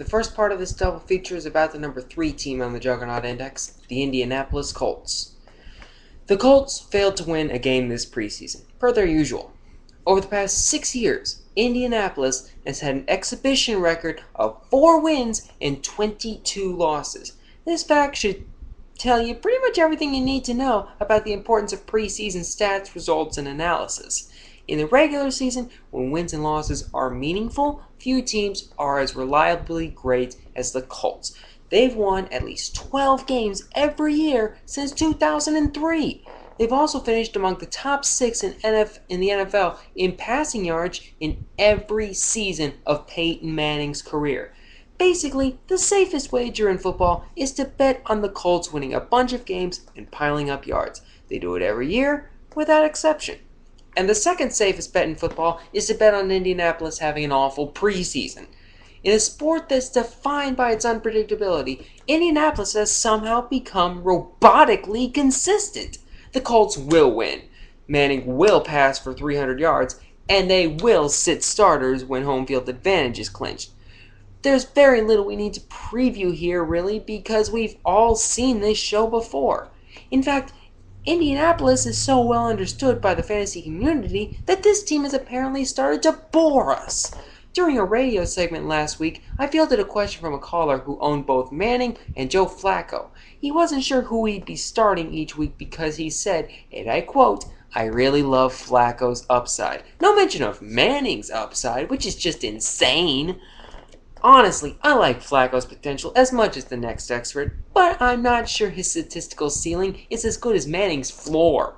The first part of this double feature is about the number 3 team on the Juggernaut Index, the Indianapolis Colts. The Colts failed to win a game this preseason, per their usual. Over the past 6 years, Indianapolis has had an exhibition record of 4 wins and 22 losses. This fact should tell you pretty much everything you need to know about the importance of preseason stats, results, and analysis. In the regular season, when wins and losses are meaningful, few teams are as reliably great as the Colts. They've won at least 12 games every year since 2003. They've also finished among the top 6 in the NFL in passing yards in every season of Peyton Manning's career. Basically, the safest wager in football is to bet on the Colts winning a bunch of games and piling up yards. They do it every year, without exception. And the second safest bet in football is to bet on Indianapolis having an awful preseason. In a sport that's defined by its unpredictability, Indianapolis has somehow become robotically consistent. The Colts will win. Manning will pass for 300 yards, and they will sit starters when home field advantage is clinched. There's very little we need to preview here, really, because we've all seen this show before. In fact, Indianapolis is so well understood by the fantasy community that this team has apparently started to bore us. During a radio segment last week, I fielded a question from a caller who owned both Manning and Joe Flacco. He wasn't sure who he'd be starting each week because he said, and I quote, "I really love Flacco's upside." No mention of Manning's upside, which is just insane. Honestly, I like Flacco's potential as much as the next expert, but I'm not sure his statistical ceiling is as good as Manning's floor.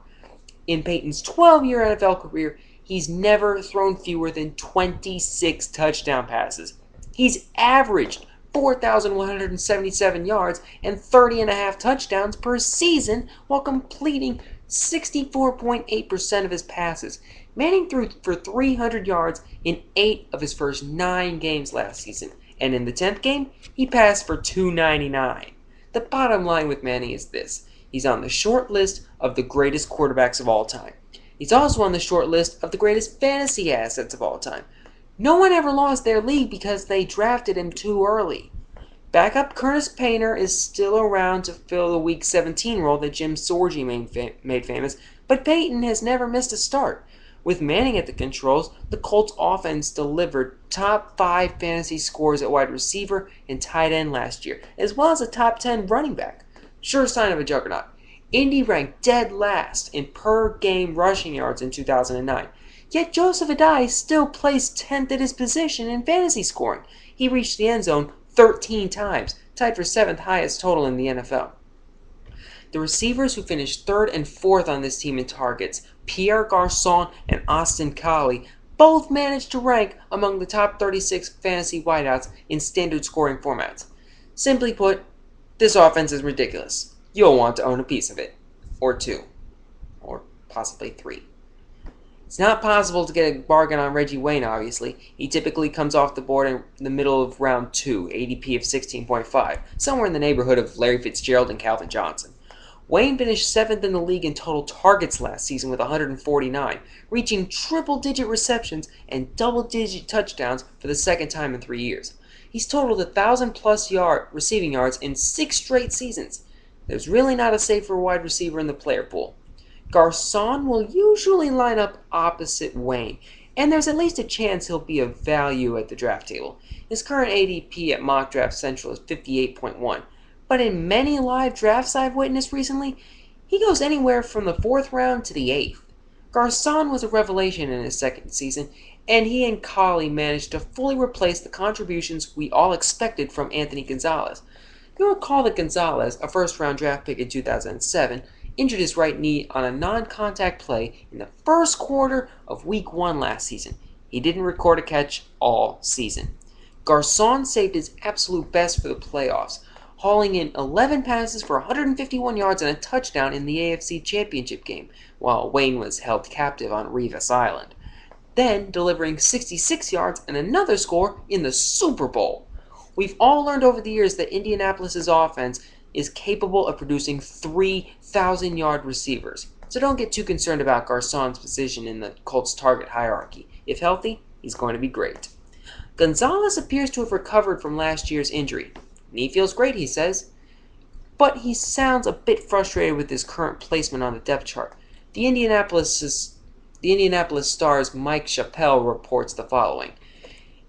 In Peyton's 12-year NFL career, he's never thrown fewer than 26 touchdown passes. He's averaged 4,177 yards and 30.5 touchdowns per season while completing 64.8% of his passes. Manning threw for 300 yards in 8 of his first 9 games last season, and in the 10th game, he passed for 299. The bottom line with Manning is this: he's on the short list of the greatest quarterbacks of all time. He's also on the short list of the greatest fantasy assets of all time. No one ever lost their league because they drafted him too early. Backup Curtis Painter is still around to fill the Week 17 role that Jim Sorgi made famous, but Peyton has never missed a start. With Manning at the controls, the Colts offense delivered top 5 fantasy scores at wide receiver and tight end last year, as well as a top 10 running back. Sure sign of a juggernaut. Indy ranked dead last in per-game rushing yards in 2009. Yet Joseph Addai still placed 10th at his position in fantasy scoring. He reached the end zone 13 times, tied for 7th highest total in the NFL. The receivers who finished 3rd and 4th on this team in targets, Pierre Garçon and Austin Collie, both managed to rank among the top 36 fantasy wideouts in standard scoring formats. Simply put, this offense is ridiculous. You'll want to own a piece of it. Or 2. Or possibly 3. It's not possible to get a bargain on Reggie Wayne, obviously. He typically comes off the board in the middle of round 2, ADP of 16.5, somewhere in the neighborhood of Larry Fitzgerald and Calvin Johnson. Wayne finished 7th in the league in total targets last season with 149, reaching triple-digit receptions and double-digit touchdowns for the second time in 3 years. He's totaled 1,000-plus receiving yards in 6 straight seasons. There's really not a safer wide receiver in the player pool. Garçon will usually line up opposite Wayne, and there's at least a chance he'll be of value at the draft table. His current ADP at Mock Draft Central is 58.1, but in many live drafts I've witnessed recently, he goes anywhere from the 4th round to the 8th. Garçon was a revelation in his second season, and he and Collie managed to fully replace the contributions we all expected from Anthony Gonzalez. You'll recall that Gonzalez, a first-round draft pick in 2007, injured his right knee on a non-contact play in the first quarter of Week 1 last season. He didn't record a catch all season. Garçon saved his absolute best for the playoffs, hauling in 11 passes for 151 yards and a touchdown in the AFC Championship game, while Wayne was held captive on Revis Island, then delivering 66 yards and another score in the Super Bowl. We've all learned over the years that Indianapolis' offense is capable of producing 3,000-yard receivers, so don't get too concerned about Garçon's position in the Colts' target hierarchy. If healthy, he's going to be great. Gonzalez appears to have recovered from last year's injury. He feels great, he says, but he sounds a bit frustrated with his current placement on the depth chart. The Indianapolis Star's Mike Chappell reports the following.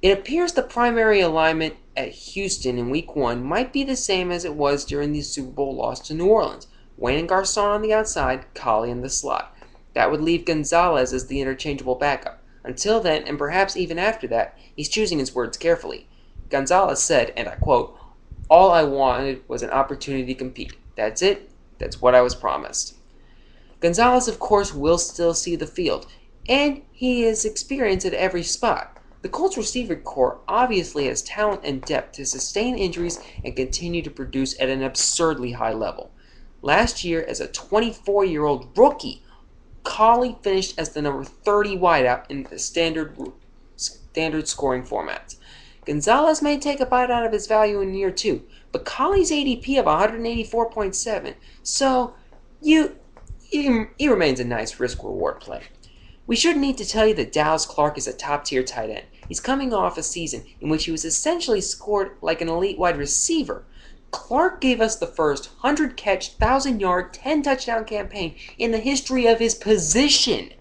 It appears the primary alignment at Houston in Week 1 might be the same as it was during the Super Bowl loss to New Orleans. Wayne and Garcon on the outside, Collie in the slot. That would leave Gonzalez as the interchangeable backup. Until then, and perhaps even after that, he's choosing his words carefully. Gonzalez said, and I quote, "All I wanted was an opportunity to compete. That's it. That's what I was promised." Gonzalez, of course, will still see the field, and he is experienced at every spot. The Colts receiver corps obviously has talent and depth to sustain injuries and continue to produce at an absurdly high level. Last year, as a 24-year-old rookie, Collie finished as the number 30 wideout in the standard scoring formats. Gonzalez may take a bite out of his value in year 2, but Collie's ADP of 184.7, so he remains a nice risk-reward play. We shouldn't need to tell you that Dallas Clark is a top-tier tight end. He's coming off a season in which he was essentially scored like an elite wide receiver. Clark gave us the first 100-catch, 1,000-yard, 10-touchdown campaign in the history of his position.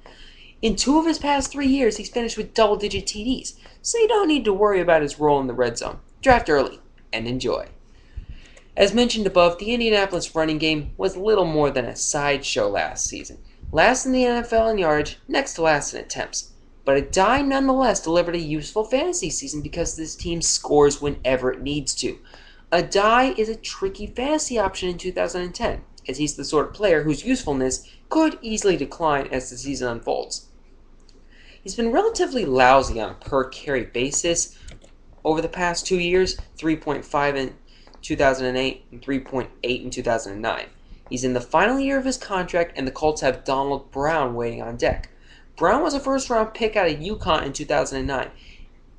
In 2 of his past 3 years, he's finished with double-digit TDs, so you don't need to worry about his role in the red zone. Draft early and enjoy. As mentioned above, the Indianapolis running game was little more than a sideshow last season. Last in the NFL in yardage, next to last in attempts. But Adai nonetheless delivered a useful fantasy season because this team scores whenever it needs to. Adai is a tricky fantasy option in 2010, as he's the sort of player whose usefulness could easily decline as the season unfolds. He's been relatively lousy on a per-carry basis over the past 2 years, 3.5 in 2008 and 3.8 in 2009. He's in the final year of his contract, and the Colts have Donald Brown waiting on deck. Brown was a first-round pick out of UConn in 2009,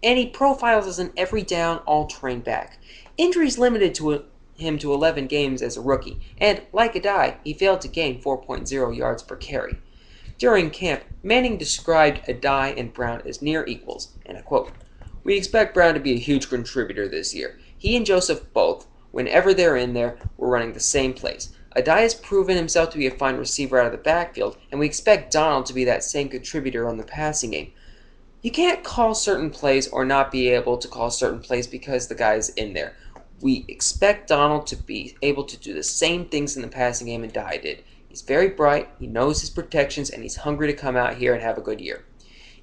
and he profiles as an every-down, all-terrain back. Injuries limited him to 11 games as a rookie, and, like Adai, he failed to gain 4.0 yards per carry. During camp, Manning described Adai and Brown as near equals, and I quote, "We expect Brown to be a huge contributor this year. He and Joseph both, whenever they're in there, were running the same plays. Adai has proven himself to be a fine receiver out of the backfield, and we expect Donald to be that same contributor on the passing game. You can't call certain plays or not be able to call certain plays because the guy's in there. We expect Donald to be able to do the same things in the passing game Adai did. He's very bright, he knows his protections, and he's hungry to come out here and have a good year.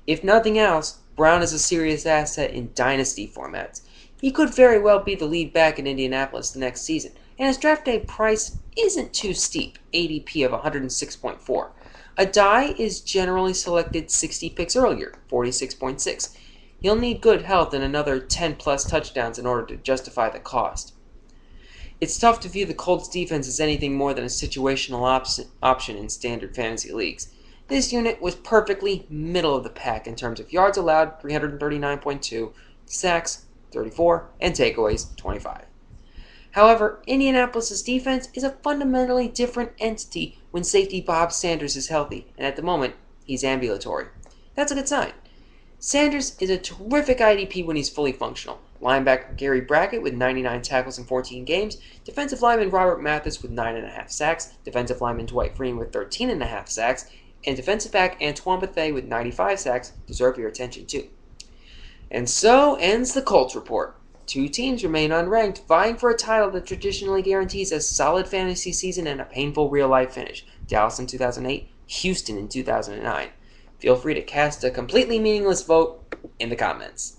If nothing else, Brown is a serious asset in dynasty formats. He could very well be the lead back in Indianapolis the next season, and his draft day price isn't too steep, ADP of 106.4. Adai is generally selected 60 picks earlier, 46.6. He'll need good health and another 10-plus touchdowns in order to justify the cost. It's tough to view the Colts defense as anything more than a situational option in standard fantasy leagues. This unit was perfectly middle of the pack in terms of yards allowed, 339.2, sacks, 34, and takeaways, 25. However, Indianapolis' defense is a fundamentally different entity when safety Bob Sanders is healthy, and at the moment, he's ambulatory. That's a good sign. Sanders is a terrific IDP when he's fully functional. Linebacker Gary Brackett with 99 tackles in 14 games, defensive lineman Robert Mathis with 9.5 sacks, defensive lineman Dwight Freeney with 13.5 sacks, and defensive back Antoine Bethea with 95 sacks deserve your attention too. And so ends the Colts report. 2 teams remain unranked, vying for a title that traditionally guarantees a solid fantasy season and a painful real-life finish. Dallas in 2008, Houston in 2009. Feel free to cast a completely meaningless vote in the comments.